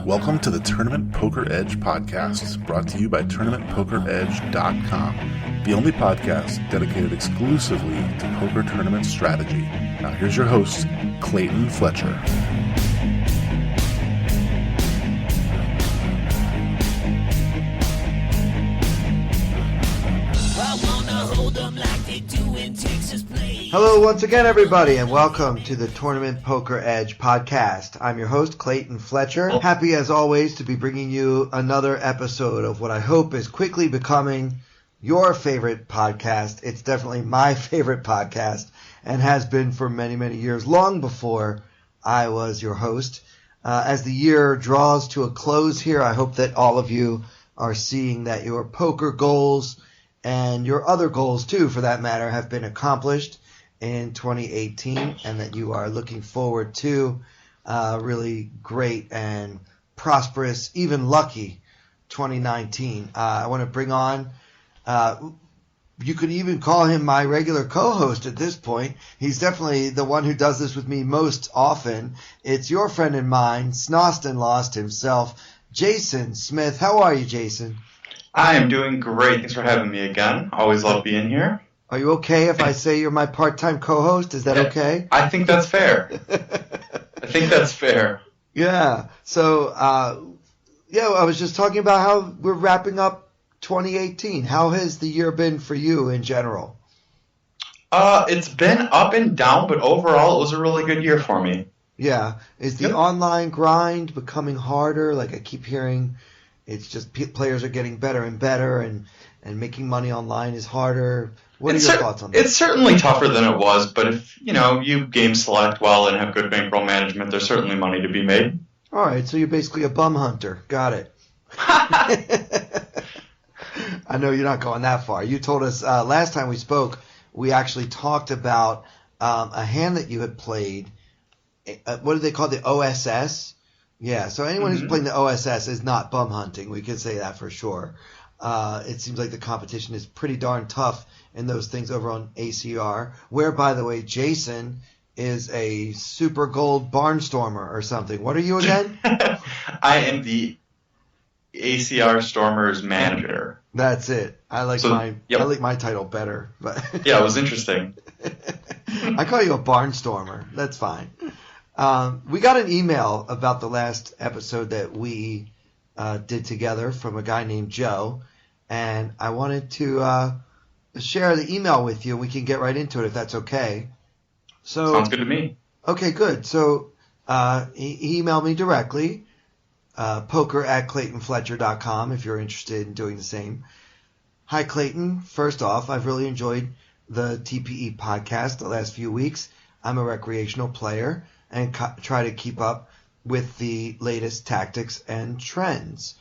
Welcome to the Tournament Poker Edge podcast, brought to you by TournamentPokerEdge.com, the only podcast dedicated exclusively to poker tournament strategy. Now here's your host, Clayton Fletcher. Hello once again, everybody, and welcome to the Tournament Poker Edge podcast. I'm your host, Clayton Fletcher. Happy as always to be bringing you another episode of what I hope is quickly becoming your favorite podcast. It's definitely my favorite podcast and has been for many, many years, long before I was your host. As the year draws to a close here, I hope that all of you are seeing that your poker goals and your other goals too, for that matter, have been accomplished in 2018, and that you are looking forward to really great and prosperous, even lucky 2019. I want to bring on, you could even call him my regular co-host at this point. He's definitely the one who does this with me most often. It's your friend and mine, Snostnlost himself, Jason Smith. How are you, Jason? I am doing great. Thanks for having me again. Always love being here. Are you okay if I say you're my part-time co-host? Is that okay? I think that's fair. Yeah. So, I was just talking about how we're wrapping up 2018. How has the year been for you in general? It's been up and down, but overall it was a really good year for me. Yeah. Is the online grind becoming harder? Like I keep hearing it's just players are getting better and better, and making money online is harder. What are your thoughts on that? It's certainly tougher than it was, but if you game select well and have good bankroll management, there's certainly money to be made. All right, so you're basically a bum hunter. Got it. I know you're not going that far. You told us last time we spoke, we actually talked about a hand that you had played. What do they call the OSS? Yeah, so anyone who's playing the OSS is not bum hunting. We can say that for sure. It seems like the competition is pretty darn tough in those things over on ACR, where, by the way, Jason is a super gold barnstormer or something. What are you again? I am the ACR Stormers manager. That's it. I like my title better. But yeah, it was interesting. I call you a barnstormer. That's fine. We got an email about the last episode that we did together from a guy named Joe, and I wanted to share the email with you, and we can get right into it if that's okay. So sounds good to me. Okay, good. So he emailed me directly, poker@claytonfletcher.com, if you're interested in doing the same. Hi, Clayton. First off, I've really enjoyed the TPE podcast the last few weeks. I'm a recreational player and try to keep up with the latest tactics and trends.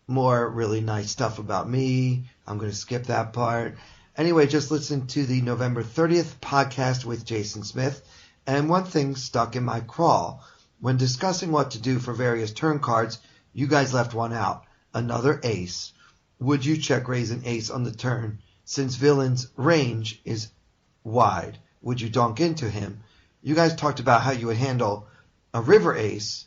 More really nice stuff about me. I'm going to skip that part. Anyway, just listen to the November 30th podcast with Jason Smith, and one thing stuck in my craw. When discussing what to do for various turn cards, you guys left one out, another ace. Would you check raise an ace on the turn? Since villain's range is wide, would you donk into him? You guys talked about how you would handle a river ace,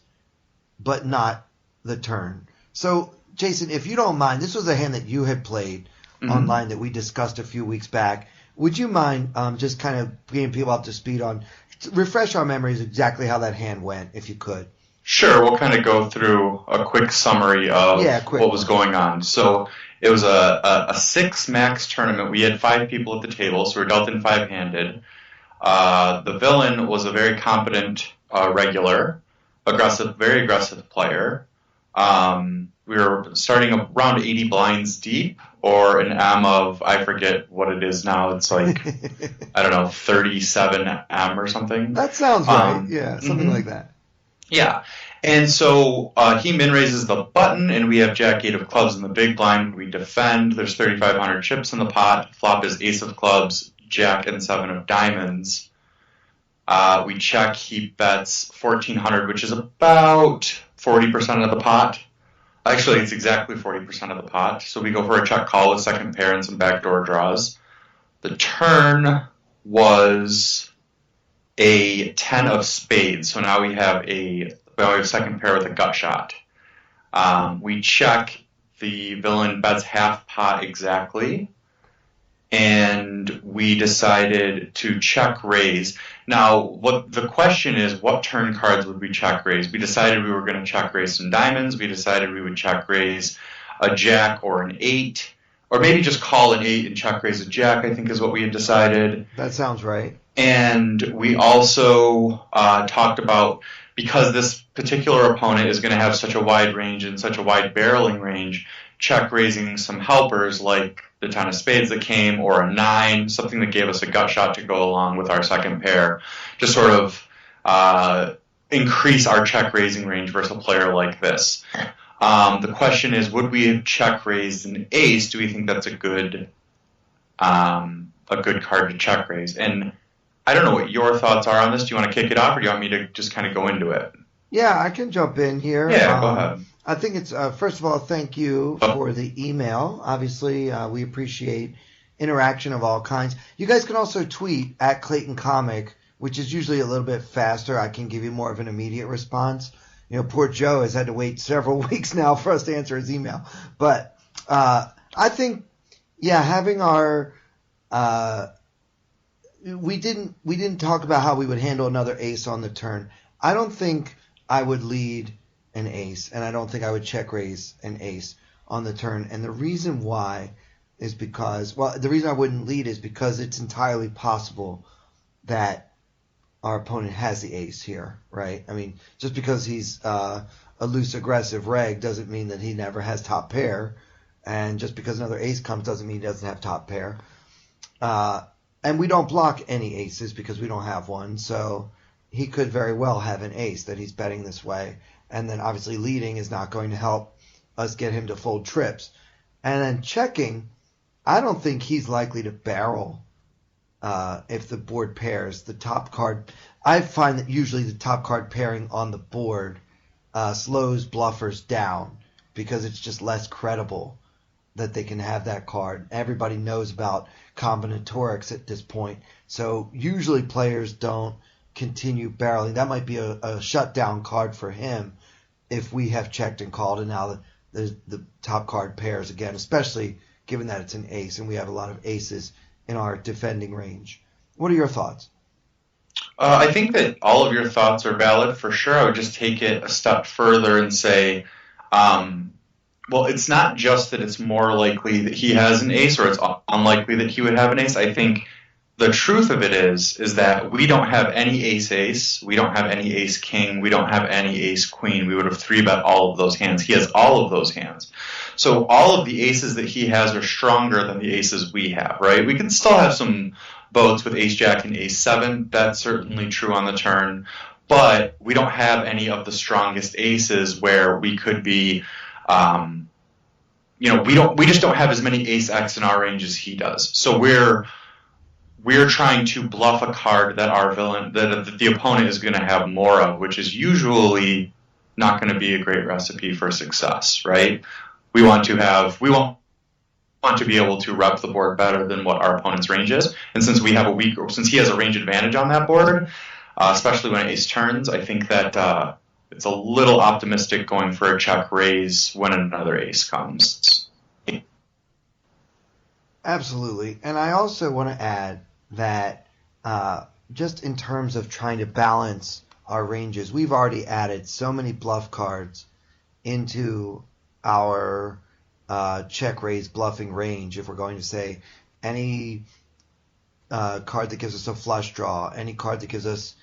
but not the turn. So, Jason, if you don't mind, this was a hand that you had played online that we discussed a few weeks back. Would you mind just kind of getting people up to speed on, refresh our memories exactly how that hand went, if you could? Sure, we'll kind of go through a quick summary of what was going on. So it was a 6-max tournament. We had 5 people at the table, so we're dealt in 5-handed. The villain was a very competent regular, very aggressive player. We were starting around 80 blinds deep, or an M of, I forget what it is now. It's like, 37 M or something. That sounds right. Yeah, something like that. Yeah. And so he min-raises the button, and we have Jack-8 of clubs in the big blind. We defend. There's 3,500 chips in the pot. Flop is Ace of clubs, Jack, and 7 of diamonds. We check. He bets 1,400, which is about 40% of the pot. Actually, it's exactly 40% of the pot. So we go for a check call with second pair and some backdoor draws. The turn was a 10 of spades. So now we have a second pair with a gut shot. We check, the villain bets half pot exactly, and we decided to check raise. Now, what the question is, what turn cards would we check raise? We decided we were going to check raise some diamonds. We decided we would check raise a jack or an 8, or maybe just call an 8 and check raise a jack, I think is what we had decided. That sounds right. And we also talked about, because this particular opponent is going to have such a wide range and such a wide barreling range, check raising some helpers like the 10 of spades that came, or a 9, something that gave us a gut shot to go along with our second pair, just sort of increase our check raising range versus a player like this. The question is, would we have check raised an ace? Do we think that's a good card to check raise? And I don't know what your thoughts are on this. Do you want to kick it off, or do you want me to just kind of go into it? Yeah, I can jump in here. Yeah, go ahead. I think it's, first of all, thank you for the email. Obviously, we appreciate interaction of all kinds. You guys can also tweet at Clayton Comic, which is usually a little bit faster. I can give you more of an immediate response. You know, poor Joe has had to wait several weeks now for us to answer his email. But I think, yeah, having our we didn't talk about how we would handle another ace on the turn. I don't think I would lead an ace, and I don't think I would check raise an ace on the turn. And the reason why is because, well, the reason I wouldn't lead is because it's entirely possible that our opponent has the ace here, right? I mean, just because he's a loose aggressive reg doesn't mean that he never has top pair, and just because another ace comes doesn't mean he doesn't have top pair. And we don't block any aces because we don't have one, so he could very well have an ace that he's betting this way. And then obviously leading is not going to help us get him to fold trips. And then checking, I don't think he's likely to barrel if the board pairs. The top card, I find that usually the top card pairing on the board slows bluffers down because it's just less credible that they can have that card. Everybody knows about combinatorics at this point. So usually players don't continue barreling. That might be a shutdown card for him if we have checked and called, and now the top card pairs again, especially given that it's an ace and we have a lot of aces in our defending range. What are your thoughts? I think that all of your thoughts are valid for sure. I would just take it a step further and say, well, it's not just that it's more likely that he has an ace or it's unlikely that he would have an ace. I think the truth of it is that we don't have any ace-ace, we don't have any ace-king, we don't have any ace-queen. We would have 3-bet all of those hands. He has all of those hands. So all of the aces that he has are stronger than the aces we have, right? We can still have some boats with ace-jack and ace-7. That's certainly true on the turn. But we don't have any of the strongest aces where we could be... we just don't have as many ace-x in our range as he does. So we're trying to bluff a card that our villain, that the opponent is going to have more of, which is usually not going to be a great recipe for success, right? We want to be able to rep the board better than what our opponent's range is. And since he has a range advantage on that board, especially when ace turns, I think that it's a little optimistic going for a check raise when another ace comes. Absolutely. And I also want to add that just in terms of trying to balance our ranges, we've already added so many bluff cards into our check raise bluffing range. If we're going to say any card that gives us a flush draw, any card that gives us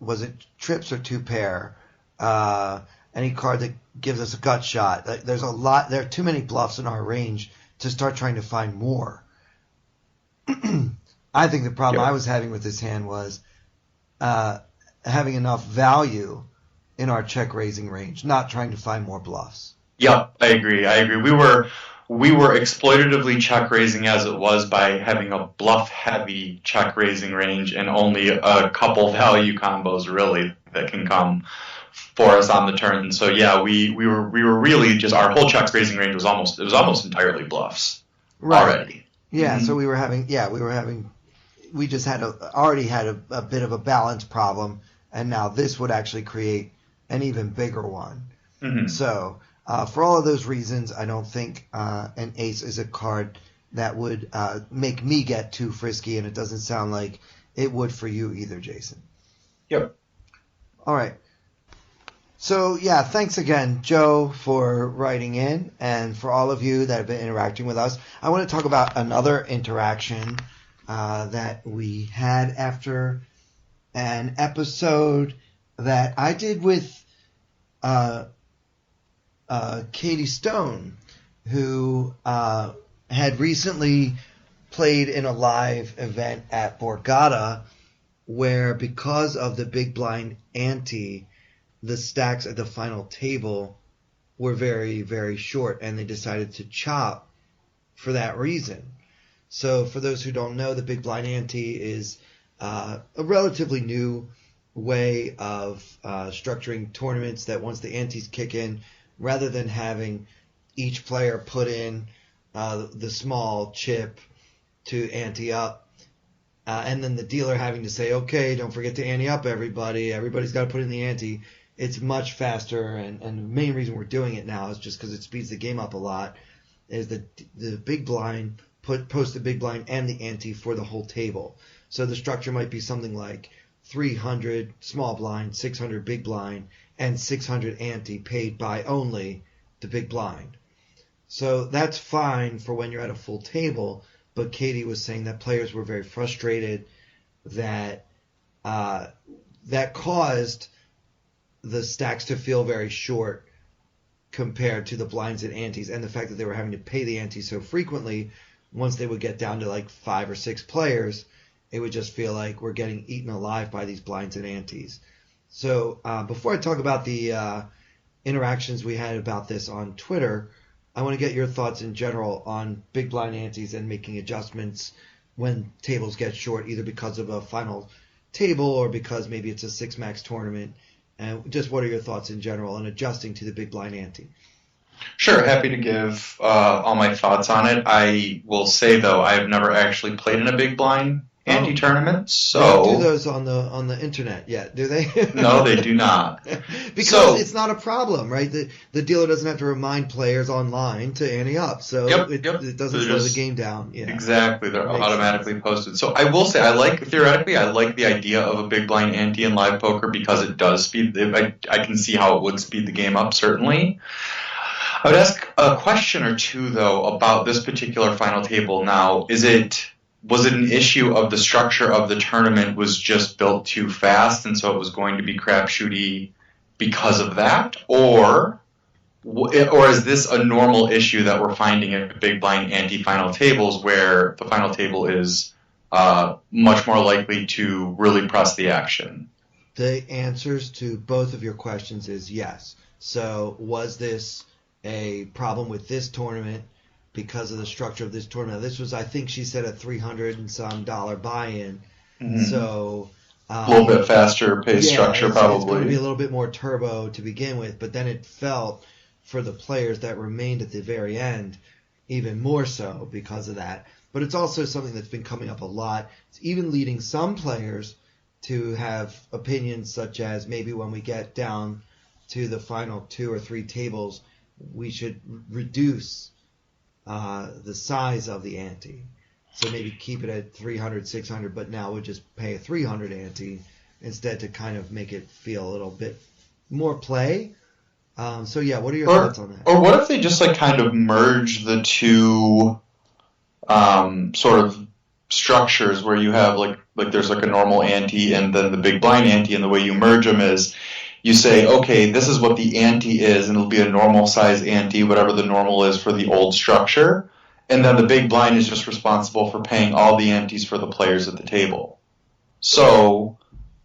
was it trips or 2-pair, any card that gives us a gut shot. There are too many bluffs in our range to start trying to find more. I think the problem I was having with this hand was having enough value in our check raising range, not trying to find more bluffs. Yep, I agree. We were exploitatively check raising as it was by having a bluff heavy check raising range and only a couple value combos really that can come for us on the turn. So yeah, we were really just, our whole check raising range was almost entirely bluffs already. Yeah, so we were having we just already had a bit of a balance problem, and now this would actually create an even bigger one. Mm-hmm. So for all of those reasons, I don't think an ace is a card that would make me get too frisky, and it doesn't sound like it would for you either, Jason. Yep. All right. So, yeah, thanks again, Joe, for writing in, and for all of you that have been interacting with us. I want to talk about another interaction that we had after an episode that I did with Katie Stone, who had recently played in a live event at Borgata, where because of the big blind ante, the stacks at the final table were very, very short, and they decided to chop for that reason. So for those who don't know, the big blind ante is a relatively new way of structuring tournaments that once the antes kick in, rather than having each player put in the small chip to ante up, and then the dealer having to say, okay, don't forget to ante up everybody. Everybody's got to put in the ante. It's much faster, and the main reason we're doing it now is just because it speeds the game up a lot, is that the big blind post the big blind and the ante for the whole table. So the structure might be something like 300 small blind, 600 big blind, and 600 ante paid by only the big blind. So that's fine for when you're at a full table, but Katie was saying that players were very frustrated that that caused the stacks to feel very short compared to the blinds and antes, and the fact that they were having to pay the ante so frequently. Once they would get down to like 5 or 6 players, it would just feel like we're getting eaten alive by these blinds and antes. So before I talk about the interactions we had about this on Twitter, I want to get your thoughts in general on big blind antes and making adjustments when tables get short, either because of a final table or because maybe it's a 6-max tournament. And just what are your thoughts in general on adjusting to the big blind ante? Sure, happy to give all my thoughts on it. I will say, though, I have never actually played in a big blind ante tournament. So they don't do those on the internet yet, do they? No, they do not. Because it's not a problem, right? The dealer doesn't have to remind players online to ante up, so it doesn't slow the game down. Yeah. Exactly, they're automatically posted. So I will say, theoretically, I like the idea of a big blind ante in live poker because it does speed. I can see how it would speed the game up, certainly. I would ask a question or two, though, about this particular final table. Now, was it an issue of the structure of the tournament was just built too fast, and so it was going to be crapshooty because of that? Or is this a normal issue that we're finding at big blind ante-final tables where the final table is much more likely to really press the action? The answers to both of your questions is yes. So was this a problem with this tournament because of the structure of this tournament? This was, I think she said, a $300 and some buy-in. Mm-hmm. So a little bit faster pace structure, probably. It's going to be a little bit more turbo to begin with, but then it felt for the players that remained at the very end even more so because of that. But it's also something that's been coming up a lot. It's even leading some players to have opinions such as maybe when we get down to the final 2 or 3 tables, we should reduce the size of the ante. So maybe keep it at 300, 600, but now we'll just pay a 300 ante instead to kind of make it feel a little bit more play. So yeah, what are your thoughts on that? Or what if they just kind of merge the two sort of structures where you have like there's a normal ante and then the big blind ante, and the way you merge them is you say, okay, this is what the ante is, and it'll be a normal size ante, whatever the normal is for the old structure. And then the big blind is just responsible for paying all the antes for the players at the table. So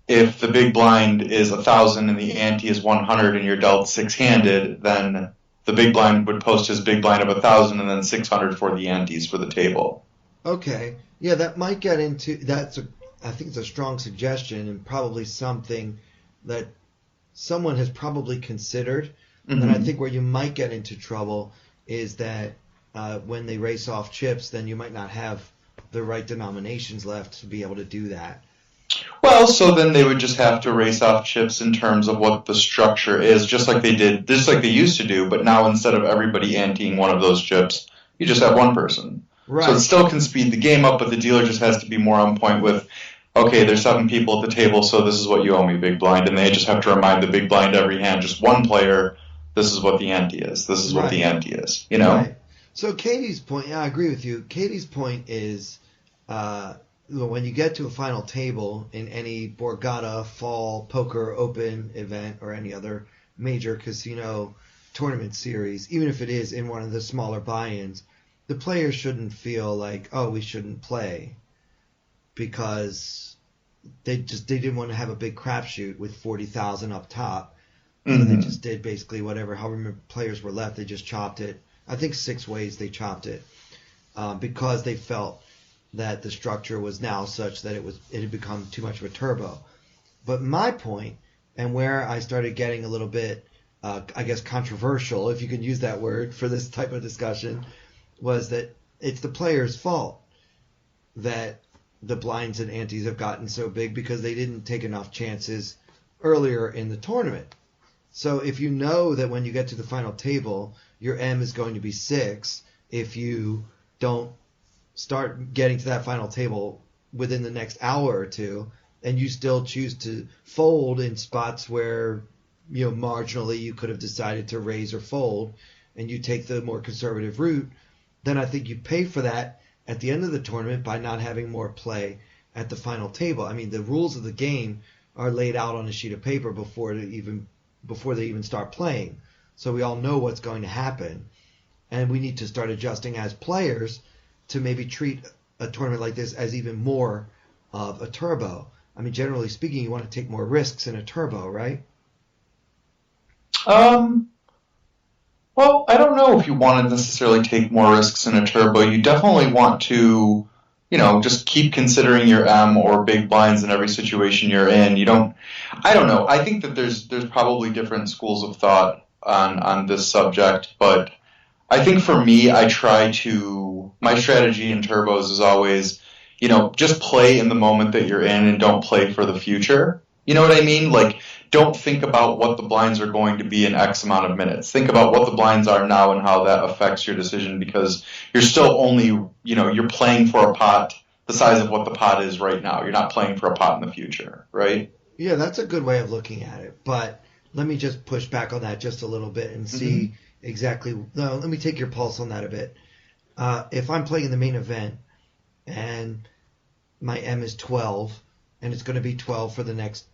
if the big blind is 1,000 and the ante is 100 and you're dealt 6-handed, then the big blind would post his big blind of 1,000 and then 600 for the antes for the table. Okay. Yeah, that might get into... I think it's a strong suggestion and probably something that someone has probably considered. Mm-hmm. And I think where you might get into trouble is that when they race off chips, then you might not have the right denominations left to be able to do that. Well, so then they would just have to race off chips in terms of what the structure is, just like they used to do, but now instead of everybody anteing one of those chips, you just have one person. Right. So it still can speed the game up, but the dealer just has to be more on point with, okay, there's 7 people at the table, so this is what you owe me, big blind, and they just have to remind the big blind every hand, just one player, this is what the ante is. This is what the ante is, you know? Right. So Katie's point, I agree with you. Katie's point is, when you get to a final table in any Borgata, Fall, Poker, Open event, or any other major casino tournament series, even if it is in one of the smaller buy-ins, the players shouldn't feel like, oh, we shouldn't play, because they didn't want to have a big crapshoot with 40,000 up top. So they just did basically whatever, however many players were left, they just chopped it. I think 6 ways they chopped it, because they felt that the structure was now such that it had become too much of a turbo. But my point, and where I started getting a little bit, I guess, controversial, if you can use that word for this type of discussion, was that it's the players' fault that the blinds and antes have gotten so big because they didn't take enough chances earlier in the tournament. So if you know that when you get to the final table, your M is going to be 6, if you don't start getting to that final table within the next hour or two, and you still choose to fold in spots where, marginally you could have decided to raise or fold, and you take the more conservative route, then I think you pay for that at the end of the tournament by not having more play at the final table. I mean, the rules of the game are laid out on a sheet of paper before they even start playing. So we all know what's going to happen. And we need to start adjusting as players to maybe treat a tournament like this as even more of a turbo. I mean, generally speaking, you want to take more risks in a turbo, right? Well, I don't know if you want to necessarily take more risks in a turbo. You definitely want to, just keep considering your M or big blinds in every situation you're in. I don't know. I think that there's probably different schools of thought on this subject, but I think for me, my strategy in turbos is always, just play in the moment that you're in and don't play for the future. You know what I mean? Like, don't think about what the blinds are going to be in X amount of minutes. Think about what the blinds are now and how that affects your decision, because you're still only, you're playing for a pot the size of what the pot is right now. You're not playing for a pot in the future, right? Yeah, that's a good way of looking at it. But let me just push back on that just a little bit and see exactly. No, let me take your pulse on that a bit. If I'm playing in the main event and my M is 12 and it's going to be 12 for the next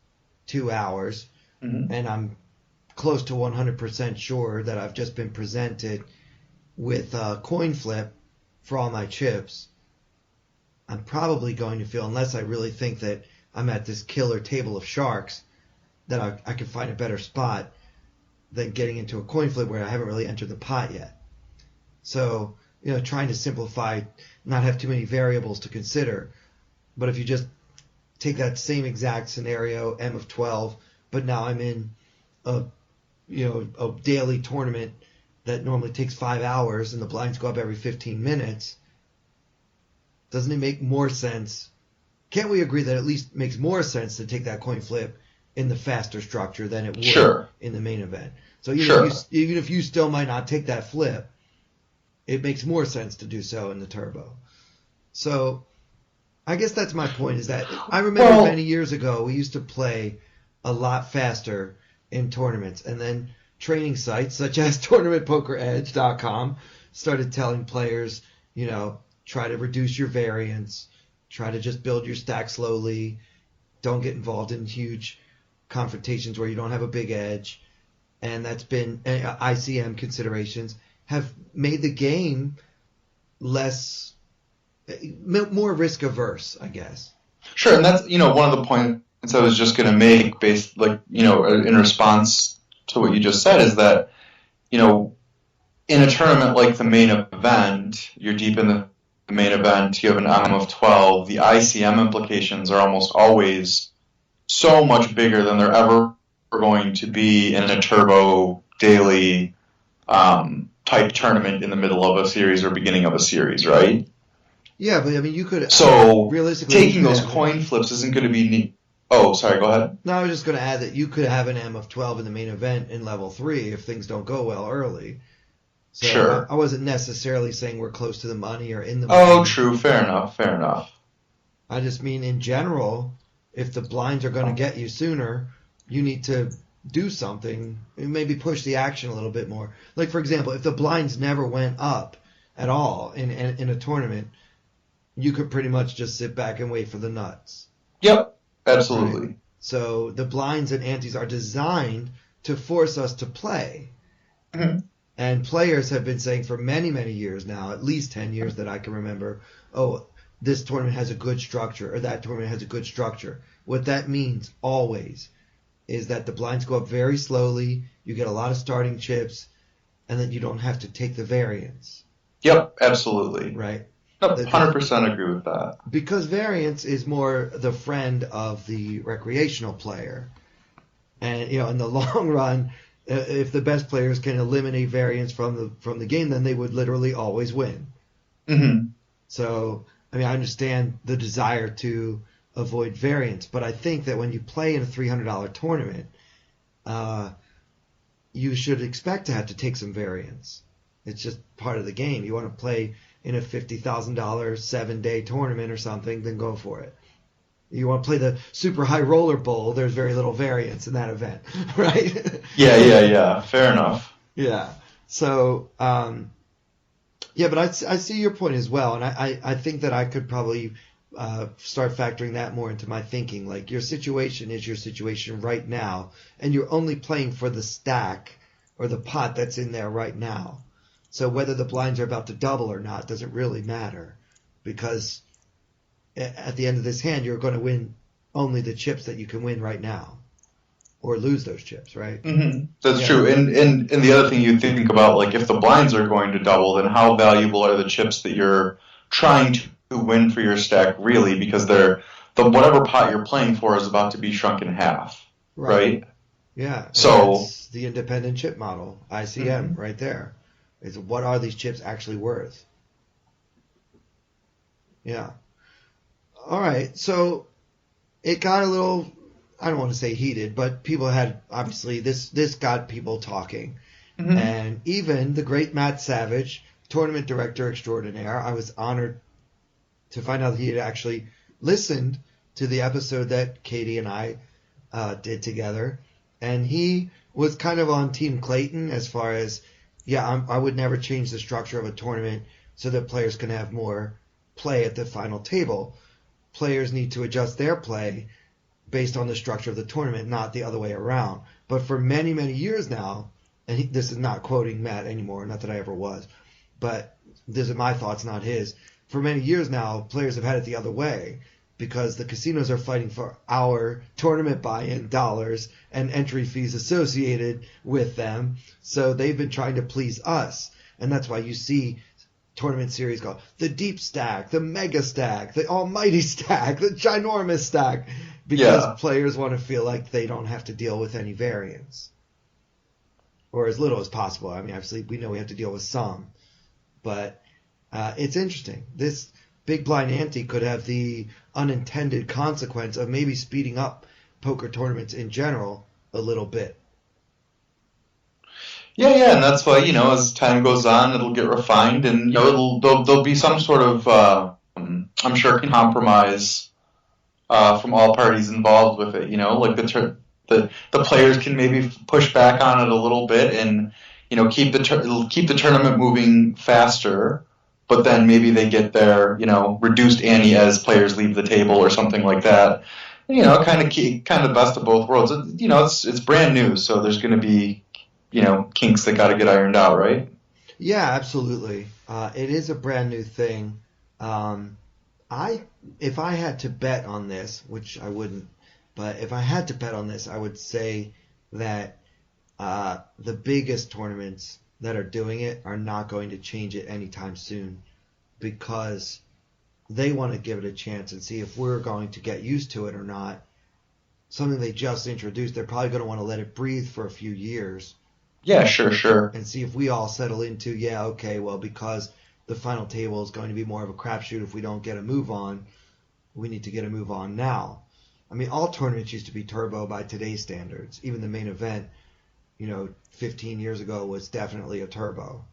2 hours, and I'm close to 100% sure that I've just been presented with a coin flip for all my chips, I'm probably going to feel, unless I really think that I'm at this killer table of sharks, that I can find a better spot than getting into a coin flip where I haven't really entered the pot yet. So, trying to simplify, not have too many variables to consider. But if you just take that same exact scenario, M of 12, but now I'm in a daily tournament that normally takes 5 hours and the blinds go up every 15 minutes, doesn't it make more sense? Can't we agree that at least makes more sense to take that coin flip in the faster structure than it would in the main event? So even if you still might not take that flip, it makes more sense to do so in the turbo. So I guess that's my point, is that I remember many years ago we used to play a lot faster in tournaments, and then training sites such as tournamentpokeredge.com started telling players, try to reduce your variance, try to just build your stack slowly, don't get involved in huge confrontations where you don't have a big edge. And that's been ICM considerations have made the game more risk averse, I guess. Sure, and that's one of the points I was just going to make, based in response to what you just said, is that in a tournament like the main event, you're deep in the main event, you have an M of 12. The ICM implications are almost always so much bigger than they're ever going to be in a turbo daily type tournament in the middle of a series or beginning of a series, right? Yeah, but I mean, you could realistically taking those coin flips isn't going to be neat. Oh, sorry. Go ahead. No, I was just going to add that you could have an M of 12 in the main event in level 3 if things don't go well early. So sure. I wasn't necessarily saying we're close to the money or in the money. Oh, true. Fair enough. I just mean in general, if the blinds are going to get you sooner, you need to do something. Maybe push the action a little bit more. Like, for example, if the blinds never went up at all in a tournament, you could pretty much just sit back and wait for the nuts. Yep, absolutely. Right? So the blinds and antes are designed to force us to play. Mm-hmm. And players have been saying for many, many years now, at least 10 years that I can remember, oh, this tournament has a good structure or that tournament has a good structure. What that means always is that the blinds go up very slowly, you get a lot of starting chips, and then you don't have to take the variance. Yep, absolutely. Right? 100% agree with that. Because variance is more the friend of the recreational player. And, in the long run, if the best players can eliminate variance from the game, then they would literally always win. Mm-hmm. So, I mean, I understand the desire to avoid variance, but I think that when you play in a $300 tournament, you should expect to have to take some variance. It's just part of the game. You want to play in a $50,000 7-day tournament or something, then go for it. You want to play the super high roller bowl, there's very little variance in that event, right? Yeah. Fair enough. Yeah. So, but I see your point as well, and I think that I could probably start factoring that more into my thinking. Like, your situation is your situation right now, and you're only playing for the stack or the pot that's in there right now. So whether the blinds are about to double or not doesn't really matter, because at the end of this hand, you're going to win only the chips that you can win right now, or lose those chips, right? Mm-hmm. That's true. And the other thing you think about, like, if the blinds are going to double, then how valuable are the chips that you're trying to win for your stack, really? Because whatever pot you're playing for is about to be shrunk in half, right? Yeah. So that's the independent chip model, ICM, right there. Is what are these chips actually worth? Yeah. All right. So it got a little, I don't want to say heated, but people had, obviously, this got people talking. Mm-hmm. And even the great Matt Savage, tournament director extraordinaire, I was honored to find out that he had actually listened to the episode that Katie and I did together. And he was kind of on Team Clayton as far as, I would never change the structure of a tournament so that players can have more play at the final table. Players need to adjust their play based on the structure of the tournament, not the other way around. But for many, many years now, and this is not quoting Matt anymore, not that I ever was, but these are my thoughts, not his. For many years now, players have had it the other way, because the casinos are fighting for our tournament buy-in dollars and entry fees associated with them. So they've been trying to please us. And that's why you see tournament series called the deep stack, the mega stack, the almighty stack, the ginormous stack, because players want to feel like they don't have to deal with any variance, or as little as possible. I mean, obviously we know we have to deal with some, but it's interesting. This big blind ante could have the unintended consequence of maybe speeding up poker tournaments in general a little bit. Yeah, and that's why, as time goes on, it'll get refined, and there'll be some sort of, I'm sure, compromise from all parties involved with it. Like the players can maybe push back on it a little bit, and keep the tournament moving faster. But then maybe they get their reduced ante as players leave the table or something like that. Kind of best of both worlds. It's brand new, so there's going to be kinks that got to get ironed out, right? Yeah, absolutely. It is a brand new thing. If I had to bet on this, which I wouldn't, but if I had to bet on this, I would say that the biggest tournaments that are doing it are not going to change it anytime soon, because they want to give it a chance and see if we're going to get used to it or not. Something they just introduced, they're probably going to want to let it breathe for a few years. Yeah, sure. And see if we all settle into, because the final table is going to be more of a crapshoot. If we don't get a move on, we need to get a move on now. I mean, all tournaments used to be turbo by today's standards. Even the main event, 15 years ago was definitely a turbo.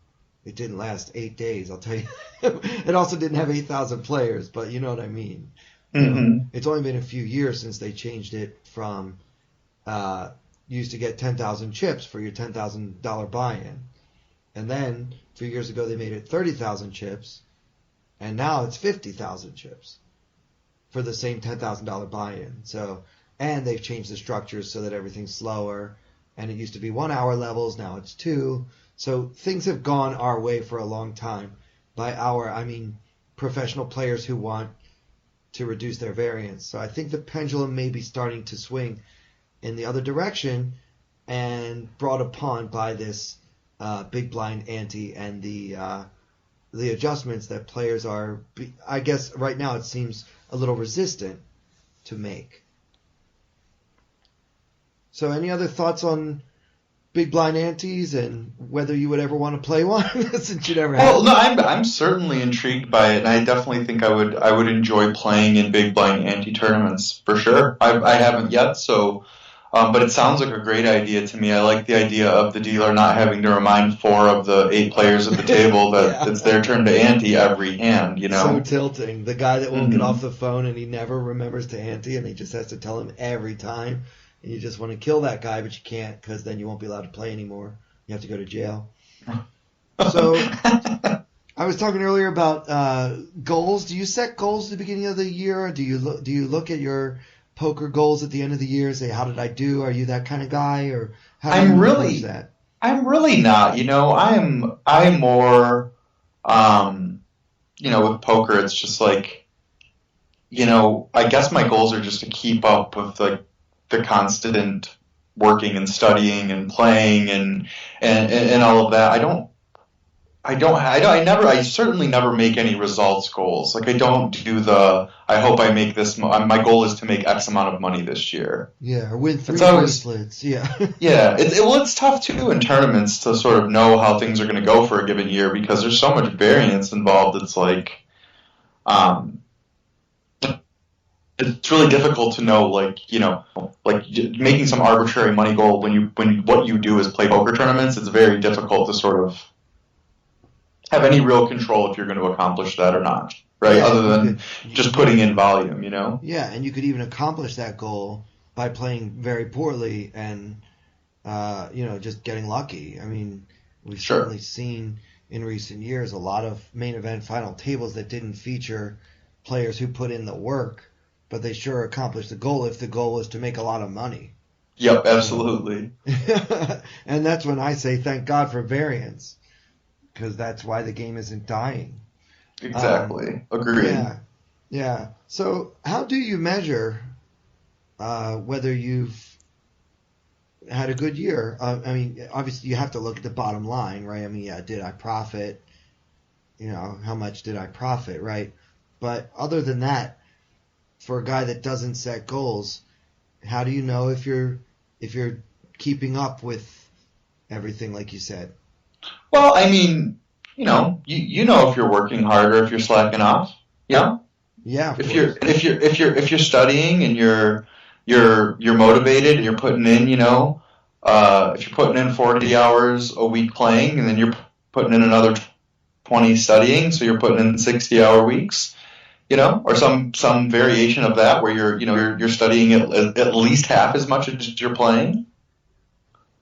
It didn't last 8 days, I'll tell you. It also didn't have 8,000 players, but you know what I mean. Mm-hmm. It's only been a few years since they changed it from you used to get 10,000 chips for your $10,000 buy-in. And then a few years ago they made it 30,000 chips, and now it's 50,000 chips for the same $10,000 buy-in. So, and they've changed the structures so that everything's slower. And it used to be 1 hour levels, now it's 2. So things have gone our way for a long time. By our, I mean professional players who want to reduce their variance. So I think the pendulum may be starting to swing in the other direction, and brought upon by this big blind ante and the adjustments that players are, I guess right now it seems a little resistant to make. So any other thoughts on big blind antes and whether you would ever want to play one since you never have? Well, no, I'm certainly intrigued by it, and I definitely think I would enjoy playing in big blind ante tournaments for sure. I haven't yet, so but it sounds like a great idea to me. I like the idea of the dealer not having to remind 4 of the 8 players at the table that it's their turn to ante every hand. So tilting. The guy that won't get off the phone and he never remembers to ante, and he just has to tell him every time. And you just want to kill that guy, but you can't because then you won't be allowed to play anymore. You have to go to jail. So I was talking earlier about goals. Do you set goals at the beginning of the year? Or do you look at your poker goals at the end of the year and say, how did I do? Are you that kind of guy? Or how do you approach that? I'm really not. I'm more, with poker, it's just like, I guess my goals are just to keep up with the constant working and studying and playing and all of that. I certainly never make any results goals. Like I don't do I hope I make this, my goal is to make X amount of money this year. Yeah, or win 3 bracelets. Yeah. Yeah. It's tough too in tournaments to sort of know how things are going to go for a given year because there's so much variance involved. It's like, it's really difficult to know, making some arbitrary money goal when what you do is play poker tournaments. It's very difficult to sort of have any real control if you're going to accomplish that or not, right? Yeah, other than just putting in volume, Yeah, and you could even accomplish that goal by playing very poorly and, just getting lucky. I mean, we've certainly seen in recent years a lot of main event final tables that didn't feature players who put in the work, but they sure accomplished the goal if the goal was to make a lot of money. Yep, absolutely. And that's when I say thank God for variance, because that's why the game isn't dying. Exactly. Agreed. Yeah. So how do you measure whether you've had a good year? I mean, obviously you have to look at the bottom line, right? I mean, did I profit? How much did I profit, right? But other than that, for a guy that doesn't set goals, how do you know if you're keeping up with everything like you said? Well, I mean, you know if you're working hard or if you're slacking off. Yeah. Yeah. If you're studying and you're motivated and you're putting in, if you're putting in 40 hours a week playing and then you're putting in another 20 studying, so you're putting in 60-hour weeks. Or some variation of that where you're studying at least half as much as you're playing.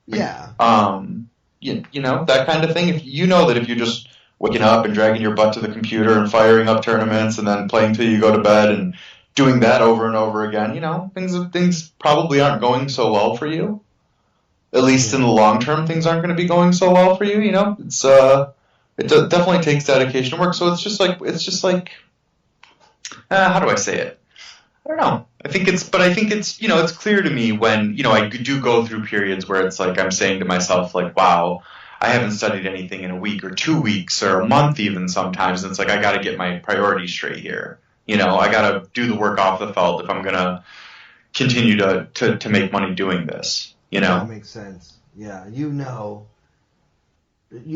Yeah. That kind of thing. If that if you're just waking up and dragging your butt to the computer and firing up tournaments and then playing till you go to bed and doing that over and over again, things probably aren't going so well for you. At least in the long term, things aren't going to be going so well for you. It's it definitely takes dedication and work. So it's just like. How do I say it? I don't know. I think it's it's clear to me when, I do go through periods where it's like I'm saying to myself, like, wow, I haven't studied anything in a week or 2 weeks or a month even sometimes. And it's like, I got to get my priorities straight here. I got to do the work off the felt if I'm going to continue to make money doing this, That makes sense. Yeah. You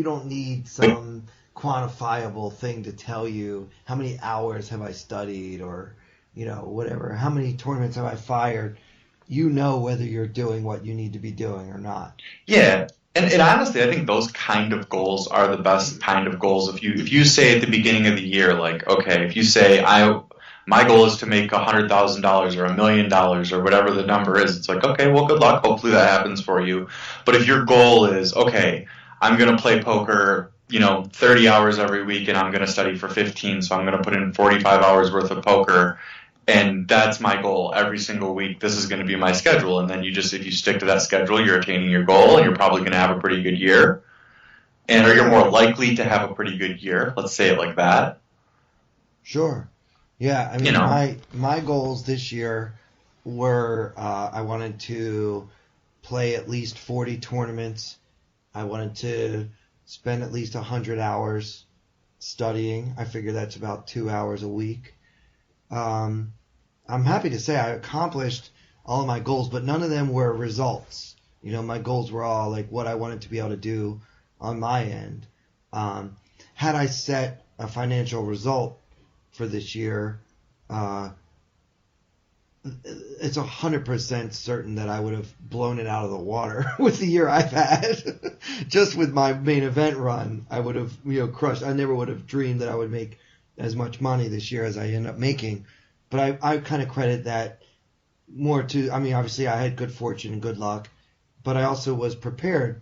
don't need some quantifiable thing to tell you how many hours have I studied or, whatever, how many tournaments have I fired. You know whether you're doing what you need to be doing or not. Yeah. And honestly, I think those kind of goals are the best kind of goals. If you say at the beginning of the year, like, okay, if you say my goal is to make $100,000 or $1 million or whatever the number is, it's like, okay, well, good luck. Hopefully that happens for you. But if your goal is, okay, I'm going to play poker, 30 hours every week and I'm going to study for 15, so I'm going to put in 45 hours worth of poker, and that's my goal every single week. This is going to be my schedule. And then if you stick to that schedule, you're attaining your goal and you're probably going to have a pretty good year. Or you're more likely to have a pretty good year. Let's say it like that. Sure. Yeah. I mean, my goals this year were, I wanted to play at least 40 tournaments. I wanted to spend at least 100 hours studying. I figure that's about 2 hours a week. I'm happy to say I accomplished all of my goals, but none of them were results. My goals were all like what I wanted to be able to do on my end. Had I set a financial result for this year, it's 100% certain that I would have blown it out of the water with the year I've had. Just with my main event run, I would have crushed. I never would have dreamed that I would make as much money this year as I end up making. But I kind of credit that more to, obviously I had good fortune and good luck, but I also was prepared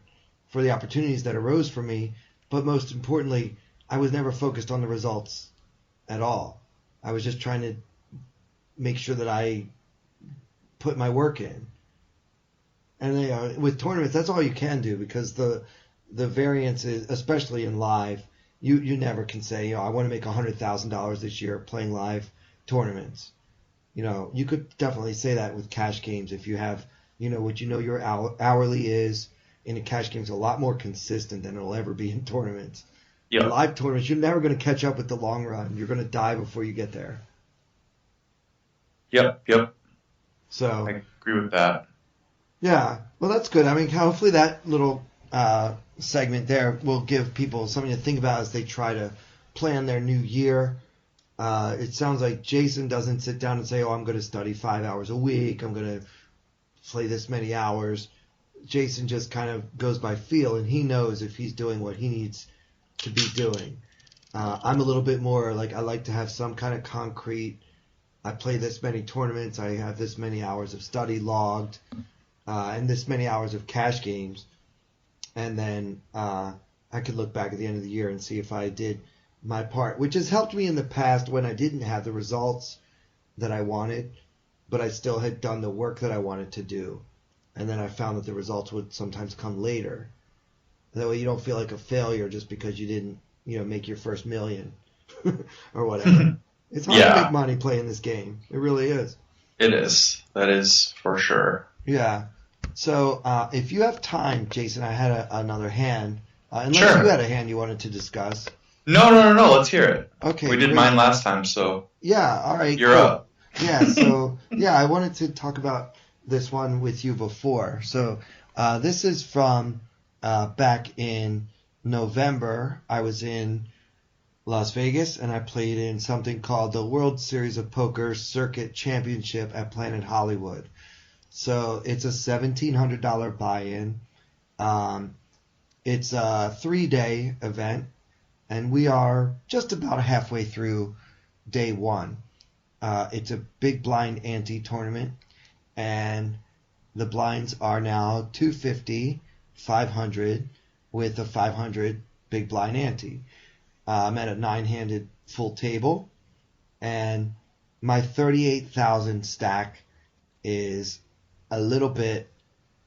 for the opportunities that arose for me. But most importantly, I was never focused on the results at all. I was just trying to make sure that I put my work in. And with tournaments, that's all you can do, because the variance is, especially in live, you never can say, I want to make $100,000 this year playing live tournaments. You could definitely say that with cash games if you have, what your hourly is in a cash game is a lot more consistent than it'll ever be in tournaments. Yep. In live tournaments, you're never going to catch up with the long run. You're going to die before you get there. Yep. So I agree with that. Yeah, well, that's good. Hopefully that little segment there will give people something to think about as they try to plan their new year. It sounds like Jason doesn't sit down and say, I'm going to study 5 hours a week. I'm going to play this many hours. Jason just kind of goes by feel, and he knows if he's doing what he needs to be doing. I'm a little bit more like, I like to have some kind of concrete. I play this many tournaments. I have this many hours of study logged, and this many hours of cash games. And then I could look back at the end of the year and see if I did my part, which has helped me in the past when I didn't have the results that I wanted, but I still had done the work that I wanted to do. And then I found that the results would sometimes come later. That way you don't feel like a failure just because you didn't, make your first million or whatever. It's hard to make money playing this game. It really is. It is. That is for sure. Yeah. So if you have time, Jason, I had another hand. Unless Sure. you had a hand you wanted to discuss. No. Let's hear it. Okay. We did mine last time, so. Yeah. All right. You're up. Yeah. So I wanted to talk about this one with you before. So this is from back in November. I was in Las Vegas, and I played in something called the World Series of Poker Circuit Championship at Planet Hollywood. So it's a $1,700 buy-in. It's a 3-day event, and we are just about halfway through day one. It's a big blind ante tournament, and the blinds are now 250, 500, with a 500 big blind ante. I'm at a 9-handed full table, and my 38,000 stack is a little bit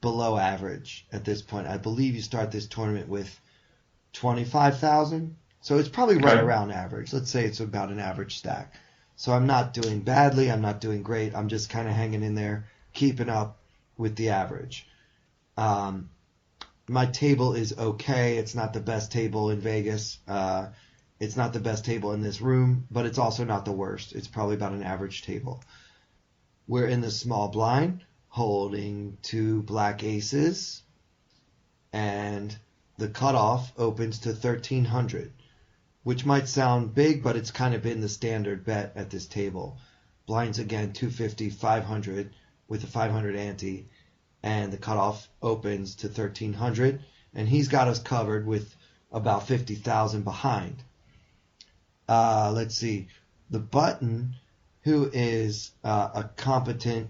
below average at this point. I believe you start this tournament with 25,000, so it's probably right around average. Let's say it's about an average stack. So I'm not doing badly. I'm not doing great. I'm just kind of hanging in there, keeping up with the average. My table is okay. It's not the best table in Vegas. It's not the best table in this room, but it's also not the worst. It's probably about an average table. We're in the small blind, holding 2 black aces, and the cutoff opens to 1,300. which might sound big, but it's kind of been the standard bet at this table. Blinds again 250, 500 with a 500 ante, and the cutoff opens to 1300, and he's got us covered with about 50,000 behind. Let's see. The button, who is a competent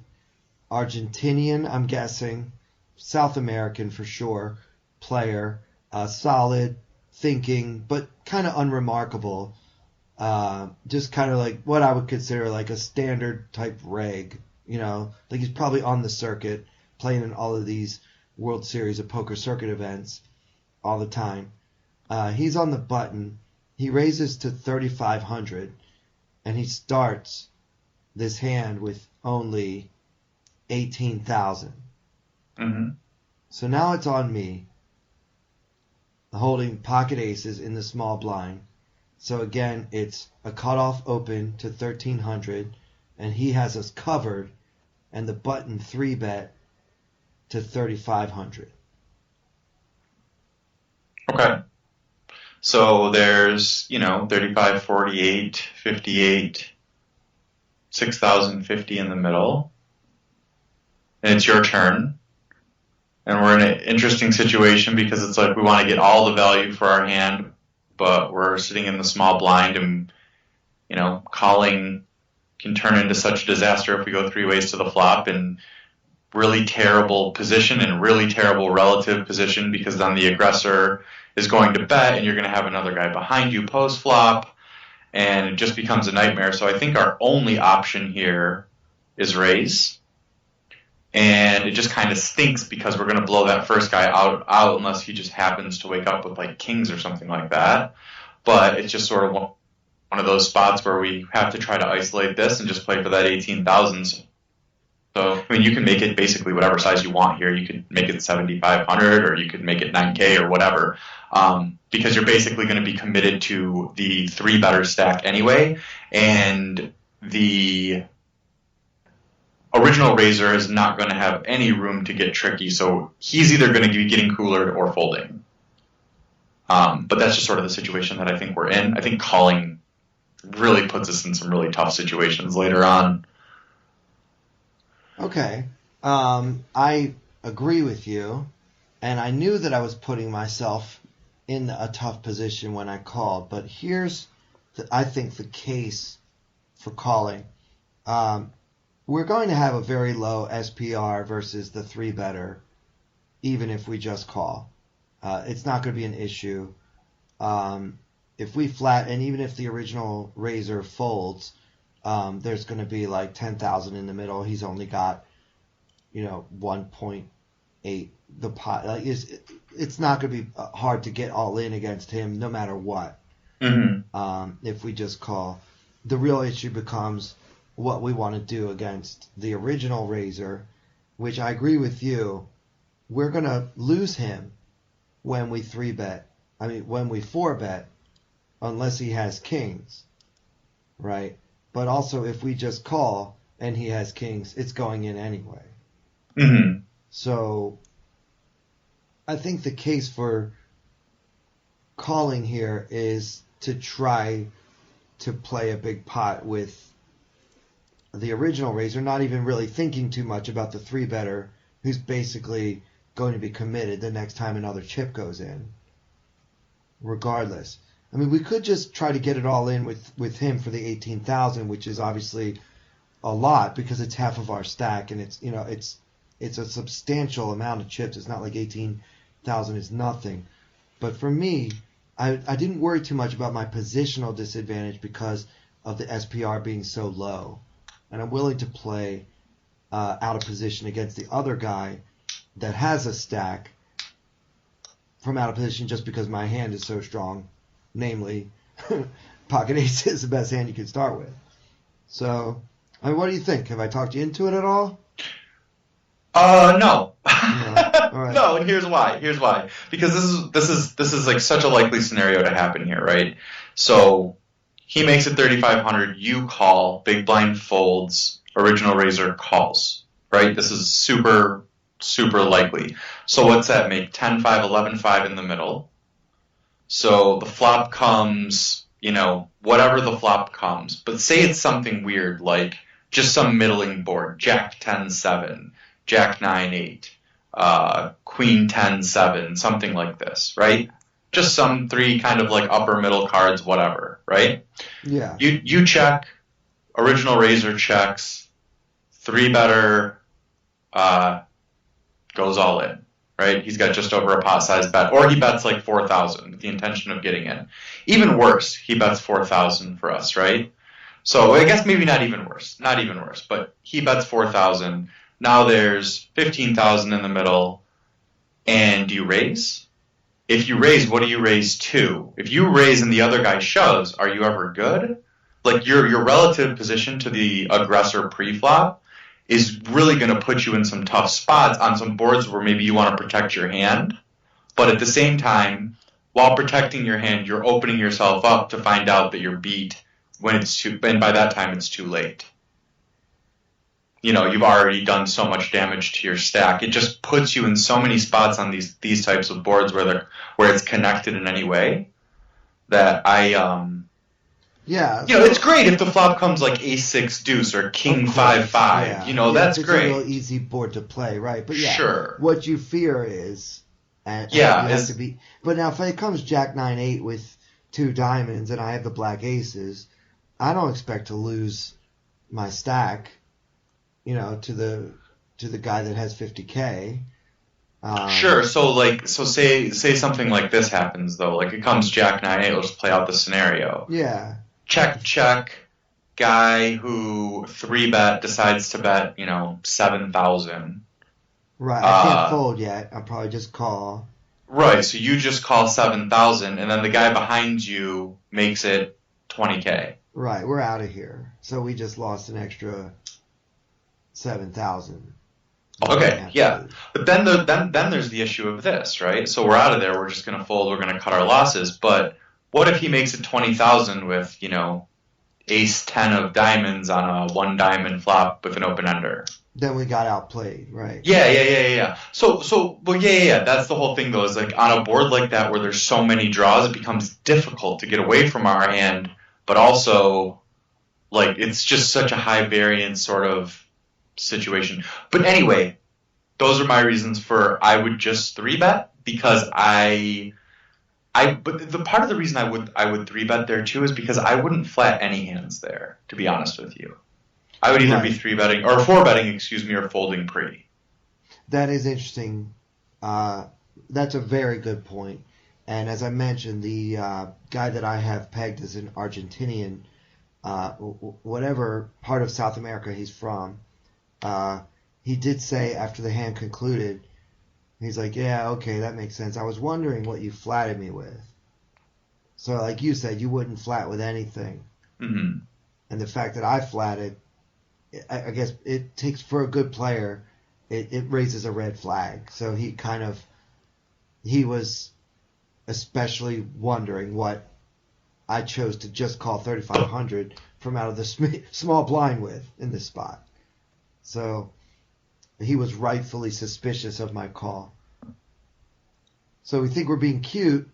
Argentinian, I'm guessing, South American for sure, player, solid, thinking, but kind of unremarkable. Just kind of like what I would consider like a standard type reg, like he's probably on the circuit, playing in all of these World Series of Poker circuit events all the time. He's on the button. He raises to 3,500, and he starts this hand with only 18,000. Mm-hmm. So now it's on me, holding pocket aces in the small blind. So again, it's a cutoff open to 1,300, and he has us covered, and the button 3-bet to 3,500. Okay. So there's, 35, 48, 58, 6,050 in the middle. And it's your turn. And we're in an interesting situation because it's like we want to get all the value for our hand, but we're sitting in the small blind and, calling can turn into such a disaster if we go 3 ways to the flop, and really terrible position and really terrible relative position because then the aggressor is going to bet and you're going to have another guy behind you post flop, and it just becomes a nightmare. So I think our only option here is raise. And it just kind of stinks because we're going to blow that first guy out unless he just happens to wake up with like kings or something like that. But it's just sort of one of those spots where we have to try to isolate this and just play for that 18,000. So, you can make it basically whatever size you want here. You could make it 7,500 or you could make it 9K or whatever, because you're basically going to be committed to the 3-better stack anyway, and the original raiser is not going to have any room to get tricky, so he's either going to be getting coolered or folding. But that's just sort of the situation that I think we're in. I think calling really puts us in some really tough situations later on. Okay. I agree with you, and I knew that I was putting myself in a tough position when I called, but here's, I think, the case for calling. We're going to have a very low SPR versus the 3-better, even if we just call. It's not going to be an issue. If we flat, and even if the original raiser folds, there's going to be like 10,000 in the middle. He's only got, 1.8. The pot, it's not going to be hard to get all in against him, no matter what. Mm-hmm. If we just call, the real issue becomes what we want to do against the original raiser, which I agree with you. We're going to lose him when we 3-bet. When we 4-bet, unless he has kings, right? But also, if we just call and he has kings, it's going in anyway. Mm-hmm. So I think the case for calling here is to try to play a big pot with the original raiser, not even really thinking too much about the 3-better, who's basically going to be committed the next time another chip goes in, regardless. We could just try to get it all in with him for the 18,000, which is obviously a lot because it's half of our stack, and it's a substantial amount of chips. It's not like 18,000 is nothing. But for me, I didn't worry too much about my positional disadvantage because of the SPR being so low. And I'm willing to play out of position against the other guy that has a stack from out of position just because my hand is so strong. Namely, pocket ace is the best hand you can start with. So, what do you think? Have I talked you into it at all? No. Yeah. All right. No, and here's why. Because this is like such a likely scenario to happen here, right? So he makes it 3,500, you call, big blind folds, original raiser calls, right? This is super, super likely. So what's that make? 10-5, 11-5 in the middle. So the flop comes whatever the flop comes. But say it's something weird, like just some middling board, Jack 10-7, Jack 9-8, Queen 10-7, something like this, right? Just some three kind of like upper middle cards, whatever, right? Yeah. You check, original raiser checks, three better goes all in, right? He's got just over a pot size bet, or he bets like 4,000 with the intention of getting in. Even worse, he bets 4,000 for us, right? So I guess maybe not even worse, but he bets 4,000. Now there's 15,000 in the middle, and do you raise? If you raise, what do you raise to? If you raise and the other guy shoves, are you ever good? Like your relative position to the aggressor pre-flop is really going to put you in some tough spots on some boards where maybe you want to protect your hand, but at the same time, while protecting your hand, you're opening yourself up to find out that you're beat and by that time it's too late. You've already done so much damage to your stack. It just puts you in so many spots on these types of boards where it's connected in any way that it's great if the flop comes like ace-6 deuce or king 5-5. That's great. It's a real easy board to play, right? But sure. What you fear is, but now if it comes Jack 9-8 with two diamonds and I have the black aces, I don't expect to lose my stack, to the guy that has 50K. Sure. So say something like this happens though. Like it comes Jack 9-8. Let's play out the scenario. Yeah. Check. Guy who 3-bet decides to bet 7,000. Right. I can't fold yet. I'll probably just call. Right. So you just call 7,000, and then the guy behind you makes it 20K. Right. We're out of here. So we just lost an extra 7,000. Okay, yeah. But then there's the issue of this, right? So we're out of there. We're just going to fold. We're going to cut our losses. But what if he makes it 20,000 with, ace 10 of diamonds on a one diamond flop with an open ender? Then we got outplayed, right? Yeah. So, that's the whole thing, though, is like on a board like that where there's so many draws, it becomes difficult to get away from our hand, but also, like, it's just such a high variance sort of situation. But anyway, those are my reasons for I would just 3-bet, because but the part of the reason I would 3-bet there too is because I wouldn't flat any hands there, to be honest with you. I would either be 3-betting or 4-betting, or folding pre. That is interesting. That's a very good point. And as I mentioned, the guy that I have pegged as an Argentinian, whatever part of South America he's from, he did say after the hand concluded, he's like, yeah, okay, that makes sense. I was wondering what you flatted me with. So like you said, you wouldn't flat with anything. Mm-hmm. And the fact that I flatted, I guess it takes, for a good player, it raises a red flag. So he was especially wondering what I chose to just call 3,500 from out of the small blind with in this spot. So he was rightfully suspicious of my call. So we think we're being cute.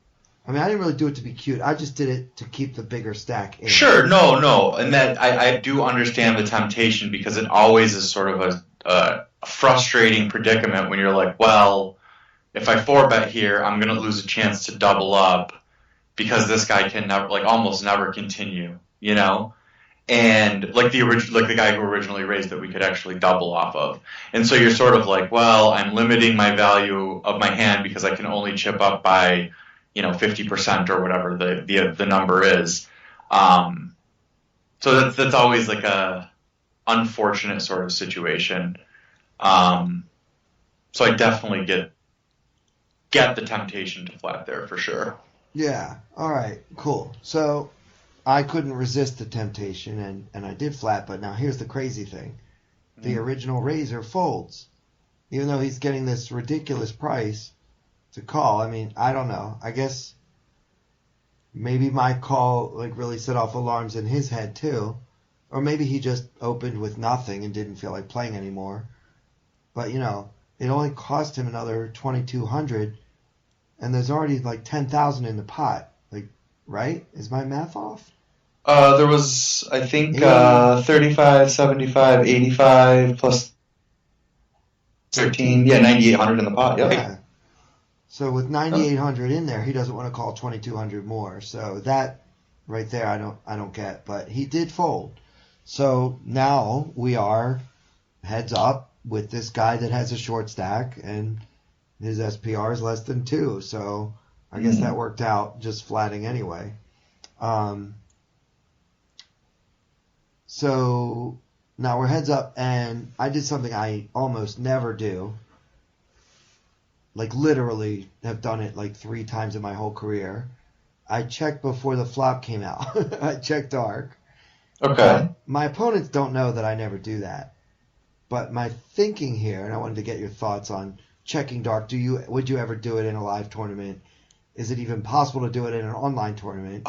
I mean, I didn't really do it to be cute. I just did it to keep the bigger stack in. Sure, no. And that I do understand the temptation, because it always is sort of a frustrating predicament when you're like, well, if I 4-bet here, I'm going to lose a chance to double up because this guy can never, like, almost never continue, And like the guy who originally raised that we could actually double off of. And so you're sort of like, well, I'm limiting my value of my hand because I can only chip up by, 50% or whatever the number is. So that's always like a unfortunate sort of situation. So I definitely get the temptation to flat there for sure. Yeah. All right. Cool. So I couldn't resist the temptation, and I did flat, but now here's the crazy thing. The original raiser folds. Even though he's getting this ridiculous price to call. I mean, I don't know. I guess maybe my call really set off alarms in his head too. Or maybe he just opened with nothing and didn't feel like playing anymore. But, it only cost him another $2,200, and there's already 10,000 in the pot. right? Is my math off? There was, I think, 35, 75, 85 plus 13. Yeah, 9,800 in the pot. Yep. Yeah. So with 9,800 in there, he doesn't want to call 2,200 more. So that right there, I don't get. But he did fold. So now we are heads up with this guy that has a short stack, and his SPR is less than 2. So I guess that worked out just flatting anyway. So now we're heads up, and I did something I almost never do. Like literally have done it like 3 times in my whole career. I checked before the flop came out. I checked dark. Okay. My opponents don't know that I never do that. But my thinking here, and I wanted to get your thoughts on checking dark. Would you ever do it in a live tournament? Is it even possible to do it in an online tournament?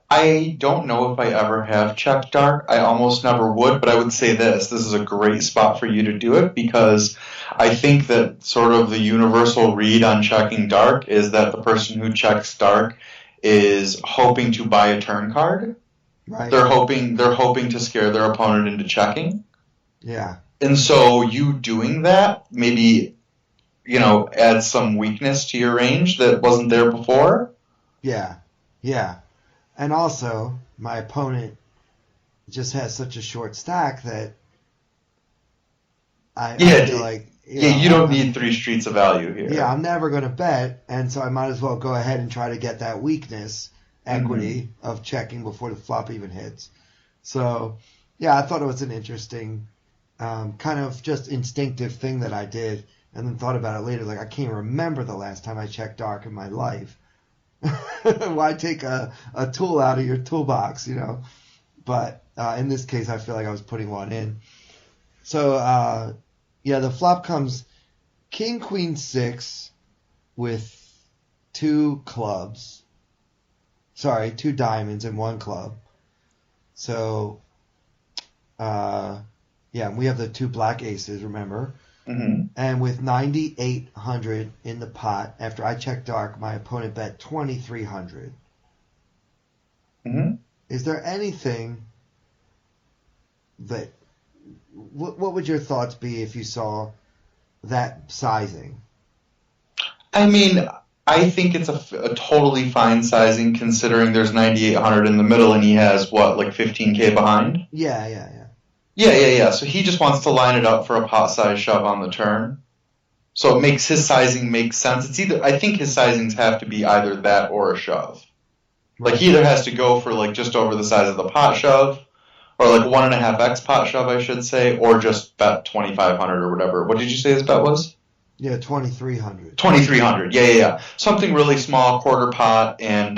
I don't know if I ever have checked dark. I almost never would, but I would say this is a great spot for you to do it, because I think that sort of the universal read on checking dark is that the person who checks dark is hoping to buy a turn card. Right. They're hoping to scare their opponent into checking. Yeah. And so you doing that maybe, adds some weakness to your range that wasn't there before. Yeah. Yeah. And also, my opponent just has such a short stack that I feel like... you don't need 3 streets of value here. Yeah, I'm never going to bet, and so I might as well go ahead and try to get that weakness equity of checking before the flop even hits. So, yeah, I thought it was an interesting kind of just instinctive thing that I did, and then thought about it later. Like, I can't remember the last time I checked dark in my life. Why take a tool out of your toolbox, But in this case, I feel like I was putting one in. So, the flop comes king, queen, 6 with 2 clubs. Sorry, 2 diamonds and 1 club. So, we have the 2 black aces, remember? Mm-hmm. And with 9,800 in the pot, after I checked dark, my opponent bet 2,300. Mm-hmm. Is there anything that... What would your thoughts be if you saw that sizing? I mean, I think it's a totally fine sizing, considering there's 9,800 in the middle and he has, 15K behind? Yeah. Yeah. So he just wants to line it up for a pot size shove on the turn. So it makes his sizing make sense. I think his sizings have to be either that or a shove. Right. Like he either has to go for just over the size of the pot shove, or 1.5x pot shove, I should say, or just bet 2,500 or whatever. What did you say his bet was? Yeah, 2,300. 2,300. Yeah. Something really small, quarter pot, and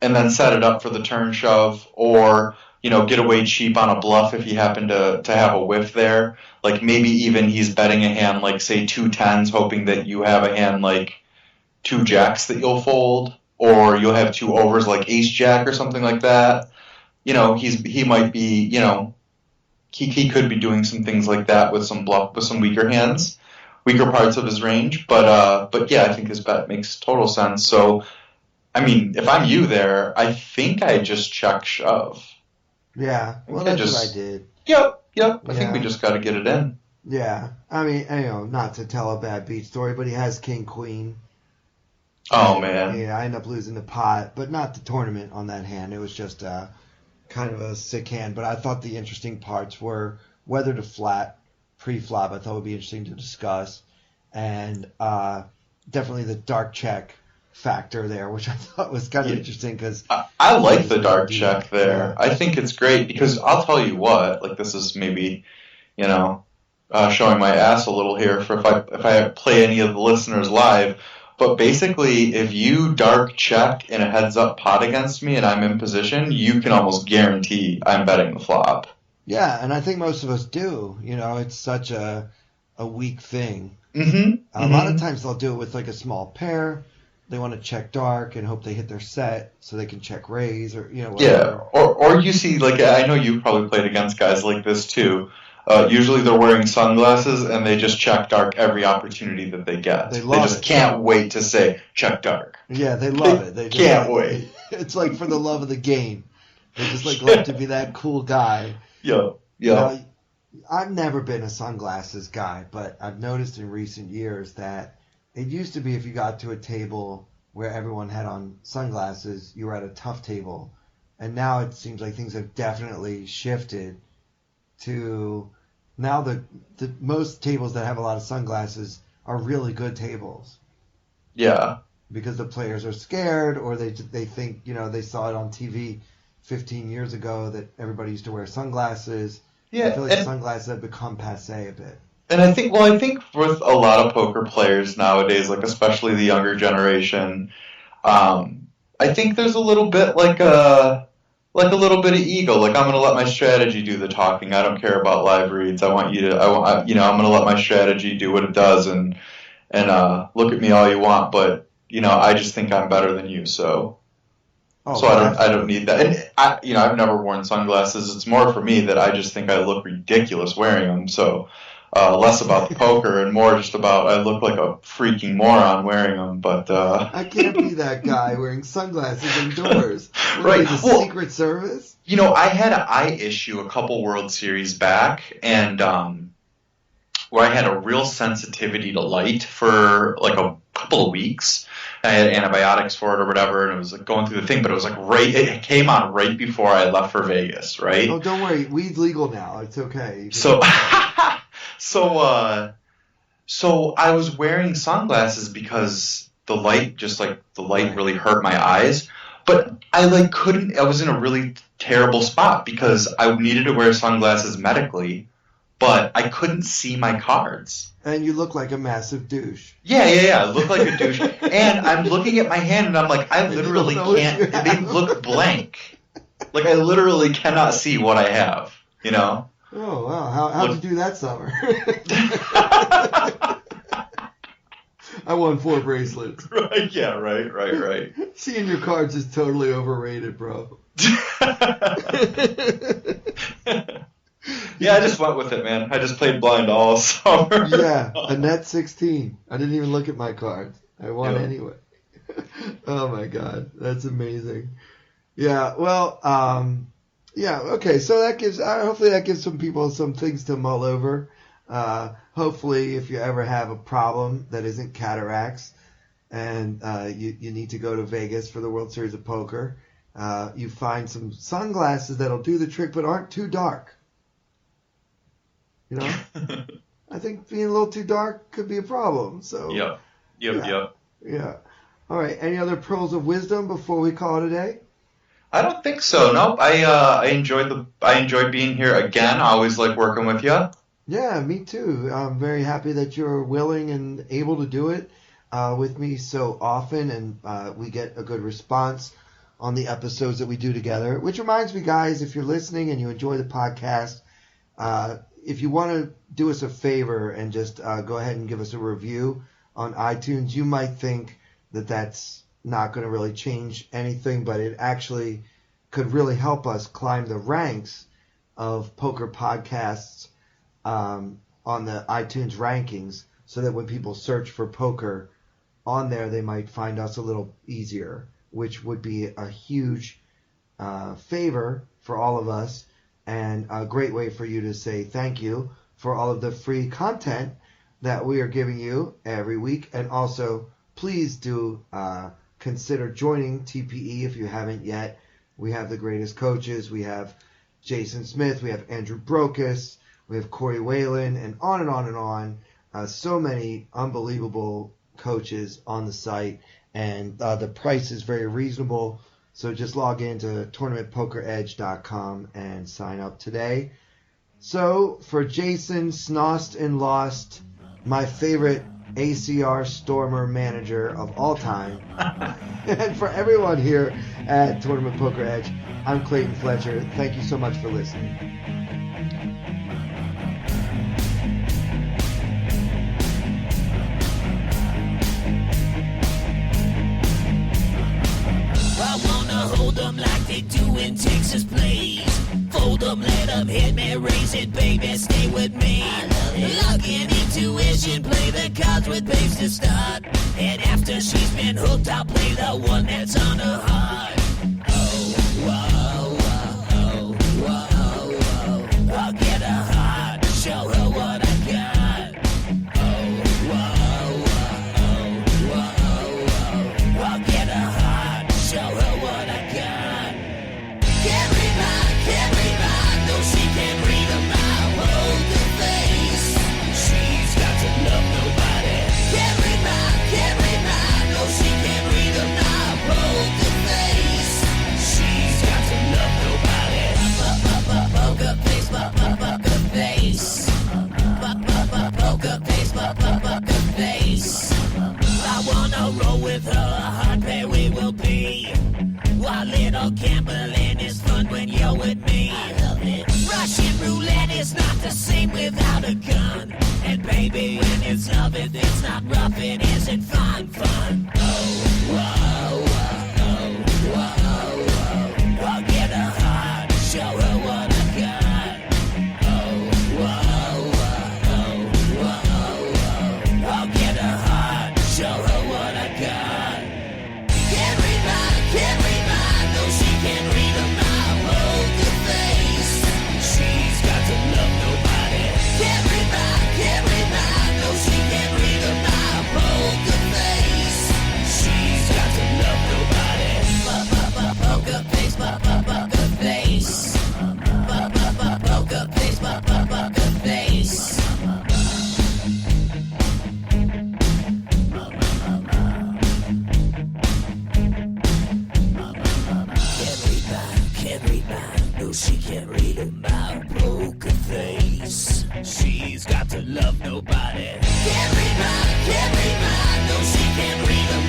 then set it up for the turn shove, or get away cheap on a bluff if you happen to have a whiff there. Like maybe even he's betting a hand say 2 tens, hoping that you have a hand 2 jacks that you'll fold, or you'll have 2 overs like ace jack or something like that. He might be, he could be doing some things like that with some weaker hands, weaker parts of his range. But yeah, I think his bet makes total sense. So, I mean, if I'm you there, I think I just check shove. Yeah, well, that's what I did. Yep. I think we just got to get it in. Yeah, I mean, not to tell a bad beat story, but he has king, queen. Oh, man. Yeah, I end up losing the pot, but not the tournament on that hand. It was just kind of a sick hand. But I thought the interesting parts were whether to flat pre-flop. I thought would be interesting to discuss. And definitely the dark check factor there, which I thought was kind of interesting because I like the dark check there. Yeah. I think it's great because I'll tell you what, this is maybe, showing my ass a little here for if I play any of the listeners live. But basically, if you dark check in a heads-up pot against me and I'm in position, you can almost guarantee I'm betting the flop. Yeah, and I think most of us do. It's such a weak thing. Mm-hmm. A lot of times they'll do it with a small pair. They want to check dark and hope they hit their set so they can check raise or whatever. Yeah, or you see I know you've probably played against guys like this too. Usually they're wearing sunglasses and they just check dark every opportunity that they get. They just can't wait to say check dark. Yeah, they love it. They just can't wait. It's like for the love of the game. They just love to be that cool guy. Yeah. I've never been a sunglasses guy, but I've noticed in recent years that it used to be if you got to a table where everyone had on sunglasses, you were at a tough table. And now it seems like things have definitely shifted to now the most tables that have a lot of sunglasses are really good tables. Yeah. Because the players are scared, or they think, they saw it on TV 15 years ago that everybody used to wear sunglasses. Yeah, I feel like sunglasses have become passé a bit. And I think with a lot of poker players nowadays, like especially the younger generation, I think there's a little bit like a little bit of ego. Like, I'm going to let my strategy do the talking. I don't care about live reads. I'm going to let my strategy do what it does and look at me all you want. But, I just think I'm better than you. So I don't need that. And I've never worn sunglasses. It's more for me that I just think I look ridiculous wearing them. So, less about the poker and more just about I look like a freaking moron wearing them. But I can't be that guy wearing sunglasses indoors. Right. The Secret Service? I had an eye issue a couple World Series back, and where I had a real sensitivity to light for like a couple of weeks. I had antibiotics for it or whatever, and it was like going through the thing, but it was like it came on right before I left for Vegas, right? Oh, don't worry. Weed's legal now. It's okay. So I was wearing sunglasses because the light really hurt my eyes. But I was in a really terrible spot because I needed to wear sunglasses medically, but I couldn't see my cards. And you look like a massive douche. Yeah. I look like a douche. And I'm looking at my hand and I'm like, I literally can't. They look blank. Like, I literally cannot see what I have, Oh, wow. How'd you do that summer? I won 4 bracelets. Right, yeah, right. Seeing your cards is totally overrated, bro. Yeah, I just went with it, man. I just played blind all summer. Yeah, a net 16. I didn't even look at my cards. I won anyway. Oh, my God. That's amazing. Yeah, well, okay. So that hopefully that gives some people some things to mull over. Hopefully, if you ever have a problem that isn't cataracts and you need to go to Vegas for the World Series of Poker, you find some sunglasses that'll do the trick but aren't too dark. I think being a little too dark could be a problem. So Yep. Yeah. All right. Any other pearls of wisdom before we call it a day? I don't think so. Nope. I enjoyed being here again. I always like working with you. Yeah, me too. I'm very happy that you're willing and able to do it with me so often, and we get a good response on the episodes that we do together. Which reminds me, guys, if you're listening and you enjoy the podcast, if you want to do us a favor and just go ahead and give us a review on iTunes, you might think that that's not going to really change anything, but it actually could really help us climb the ranks of poker podcasts on the iTunes rankings, so that when people search for poker on there, they might find us a little easier, which would be a huge favor for all of us and a great way for you to say thank you for all of the free content that we are giving you every week. And also, please do consider joining TPE if you haven't yet. We have the greatest coaches. We have Jason Smith. We have Andrew Brokus. We have Corey Whalen, and on and on and on. So many unbelievable coaches on the site, and the price is very reasonable. So just log into tournamentpokeredge.com and sign up today. So for Jason Snostnlost, my favorite ACR Stormer manager of all time, and for everyone here at Tournament Poker Edge, I'm Clayton Fletcher. Thank you so much for listening. I wanna hold them like they do in Texas, please. Fold them, let them hit me, raise it, baby, stay with me. Luck and intuition, play the cards with babes to start. And after she's been hooked, I'll play the one that's on her heart. Oh, whoa, whoa, whoa, whoa. I'll get her heart, show her what I got. Oh, whoa, whoa, whoa, whoa. I'll get her heart, show her what I got. Can't read mine, no she can't read a mile. Poker face, she's got to love nobody. Can't read mine, no she can't read a mile. Poker face, she's got to love nobody. Poker face, poker face. Poker face, poker face. I wanna roll with her, a hot pair we will be. While little gambling is fun when you're with me. I love it. Russian roulette is not the same without a gun. And baby, when it's love, it's not rough, it isn't fun. Oh, whoa, whoa, whoa, whoa. I'll get her heart, show her what I got. Oh, whoa, whoa, whoa, whoa. I'll get her heart, show her what I got. Can't read mine, no she can't read a mile. Poker face, she's got to love nobody. Can't read mine, no she can't read a mile. Poker face, she's got to love nobody. Poker face, poker face. Poker face, poker face. Can't read mine, no she can't read a mile. Poker face, she's got to love nobody. Can't read mine, no she can't read a